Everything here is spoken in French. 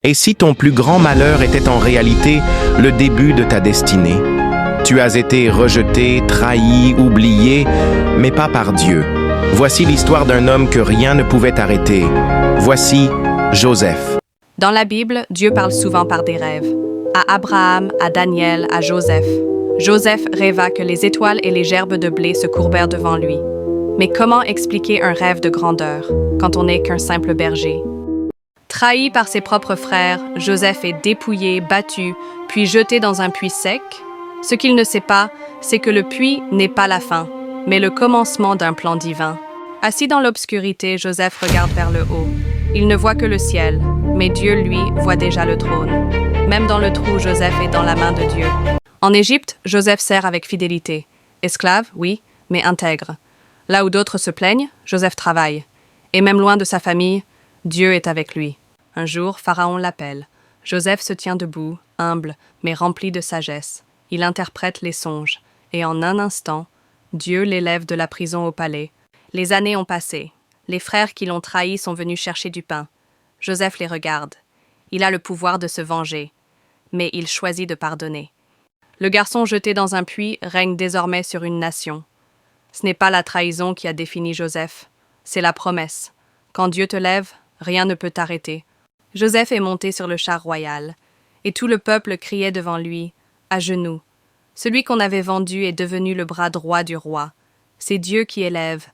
Et si ton plus grand malheur était en réalité le début de ta destinée? Tu as été rejeté, trahi, oublié, mais pas par Dieu. Voici l'histoire d'un homme que rien ne pouvait arrêter. Voici Joseph. Dans la Bible, Dieu parle souvent par des rêves. À Abraham, à Daniel, à Joseph. Joseph rêva que les étoiles et les gerbes de blé se courbèrent devant lui. Mais comment expliquer un rêve de grandeur quand on n'est qu'un simple berger? Trahi par ses propres frères, Joseph est dépouillé, battu, puis jeté dans un puits sec. Ce qu'il ne sait pas, c'est que le puits n'est pas la fin, mais le commencement d'un plan divin. Assis dans l'obscurité, Joseph regarde vers le haut. Il ne voit que le ciel, mais Dieu, lui, voit déjà le trône. Même dans le trou, Joseph est dans la main de Dieu. En Égypte, Joseph sert avec fidélité. Esclave, oui, mais intègre. Là où d'autres se plaignent, Joseph travaille. Et même loin de sa famille, Dieu est avec lui. Un jour, Pharaon l'appelle. Joseph se tient debout, humble, mais rempli de sagesse. Il interprète les songes, et en un instant, Dieu l'élève de la prison au palais. Les années ont passé. Les frères qui l'ont trahi sont venus chercher du pain. Joseph les regarde. Il a le pouvoir de se venger, mais il choisit de pardonner. Le garçon jeté dans un puits règne désormais sur une nation. Ce n'est pas la trahison qui a défini Joseph, c'est la promesse. Quand Dieu te lève, rien ne peut t'arrêter. Joseph est monté sur le char royal, et tout le peuple criait devant lui, à genoux. Celui qu'on avait vendu est devenu le bras droit du roi. C'est Dieu qui élève,